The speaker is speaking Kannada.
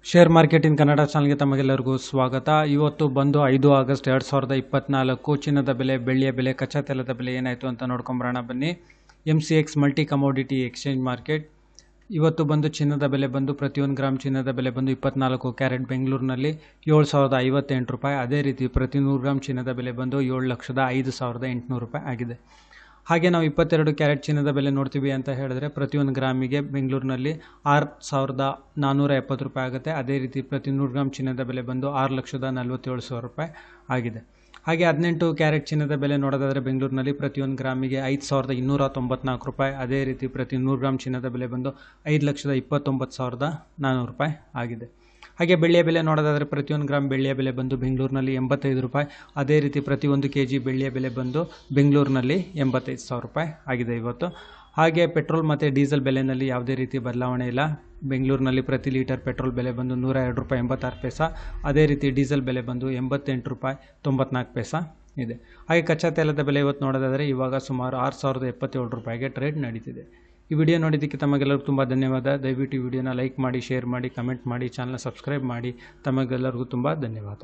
ಶೇರ್ ಮಾರ್ಕೆಟ್ ಇನ್ ಕನ್ನಡ ಚಾನಲ್ಗೆ ತಮಗೆಲ್ಲರಿಗೂ ಸ್ವಾಗತ. ಇವತ್ತು ಬಂದು 5 ಆಗಸ್ಟ್ 2024 ಚಿನ್ನದ ಬೆಲೆ, ಬೆಳ್ಳಿಯ ಬೆಲೆ, ಕಚ್ಚಾ ತೈಲದ ಬೆಲೆ ಏನಾಯಿತು ಅಂತ ನೋಡ್ಕೊಂಬರೋಣ ಬನ್ನಿ. MCX multi commodity exchange market ಇವತ್ತು ಬಂದು ಚಿನ್ನದ ಬೆಲೆ ಬಂದು ಪ್ರತಿ 1 ಗ್ರಾಮ್ ಚಿನ್ನದ ಬೆಲೆ ಬಂದು 24 ಕ್ಯಾರೆಟ್ ಬೆಂಗಳೂರಿನಲ್ಲಿ 7,058 ರೂಪಾಯಿ. ಅದೇ ರೀತಿ ಪ್ರತಿ 100 ಗ್ರಾಮ್ ಚಿನ್ನದ ಬೆಲೆ ಬಂದು 7,05,800 ರೂಪಾಯಿ ಆಗಿದೆ. ಹಾಗೆ ನಾವು 22 ಕ್ಯಾರೆಟ್ ಚಿನ್ನದ ಬೆಲೆ ನೋಡ್ತೀವಿ ಅಂತ ಹೇಳಿದ್ರೆ ಪ್ರತಿ 1 ಗ್ರಾಮಿಗೆ ಬೆಂಗಳೂರಿನಲ್ಲಿ 6,470 ರೂಪಾಯಿ ಆಗುತ್ತೆ. ಅದೇ ರೀತಿ ಪ್ರತಿ 100 ಗ್ರಾಮ್ ಚಿನ್ನದ ಬೆಲೆ ಬಂದು 6,47,000 ರೂಪಾಯಿ ಆಗಿದೆ. ಹಾಗೆ 18 ಕ್ಯಾರೆಟ್ ಚಿನ್ನದ ಬೆಲೆ ನೋಡೋದಾದರೆ ಬೆಂಗಳೂರಿನಲ್ಲಿ ಪ್ರತಿ 1 ಗ್ರಾಮಿಗೆ 5,294 ರೂಪಾಯಿ. ಅದೇ ರೀತಿ ಪ್ರತಿ 100 ಗ್ರಾಮ್ ಚಿನ್ನದ ಬೆಲೆ ಬಂದು 5,29,400 ರೂಪಾಯಿ ಆಗಿದೆ. ಹಾಗೆ ಬೆಳ್ಳಿಯ ಬೆಲೆ ನೋಡೋದಾದರೆ ಪ್ರತಿ 1 ಗ್ರಾಮ್ ಬೆಳ್ಳಿಯ ಬೆಲೆ ಬಂದು ಬೆಂಗಳೂರಿನಲ್ಲಿ 85 ರೂಪಾಯಿ. ಅದೇ ರೀತಿ ಪ್ರತಿ 1 kg ಬೆಳ್ಳಿಯ ಬೆಲೆ ಬಂದು ಬೆಂಗಳೂರಿನಲ್ಲಿ 85,000 ರೂಪಾಯಿ ಆಗಿದೆ ಇವತ್ತು. ಹಾಗೆ ಪೆಟ್ರೋಲ್ ಮತ್ತು ಡೀಸೆಲ್ ಬೆಲೆಯಲ್ಲಿ ಯಾವುದೇ ರೀತಿ ಬದಲಾವಣೆ ಇಲ್ಲ. ಬೆಂಗಳೂರಿನಲ್ಲಿ ಪ್ರತಿ ಲೀಟರ್ ಪೆಟ್ರೋಲ್ ಬೆಲೆ ಬಂದು 102 ರೂಪಾಯಿ 86 ಪೈಸಾ. ಅದೇ ರೀತಿ ಡೀಸೆಲ್ ಬೆಲೆ ಬಂದು 88 ರೂಪಾಯಿ 94 ಪೈಸಾ ಇದೆ. ಹಾಗೆ ಕಚ್ಚಾ ತೈಲದ ಬೆಲೆ ಇವತ್ತು ನೋಡೋದಾದರೆ ಇವಾಗ ಸುಮಾರು 6,077 ರೂಪಾಯಿಗೆ ಟ್ರೇಡ್ ನಡೀತಿದೆ. ಈ ವಿಡಿಯೋ ನೋಡಿದ್ದಕ್ಕೆ ತಮಗೆಲ್ಲರಿಗೂ ತುಂಬ ಧನ್ಯವಾದ. ದಯವಿಟ್ಟು ಈ ವಿಡಿಯೋನ ಲೈಕ್ ಮಾಡಿ, ಶೇರ್ ಮಾಡಿ, ಕಮೆಂಟ್ ಮಾಡಿ, ಚಾನಲ್ನ ಸಬ್ಸ್ಕ್ರೈಬ್ ಮಾಡಿ. ತಮಗೆಲ್ಲರಿಗೂ ತುಂಬ ಧನ್ಯವಾದ.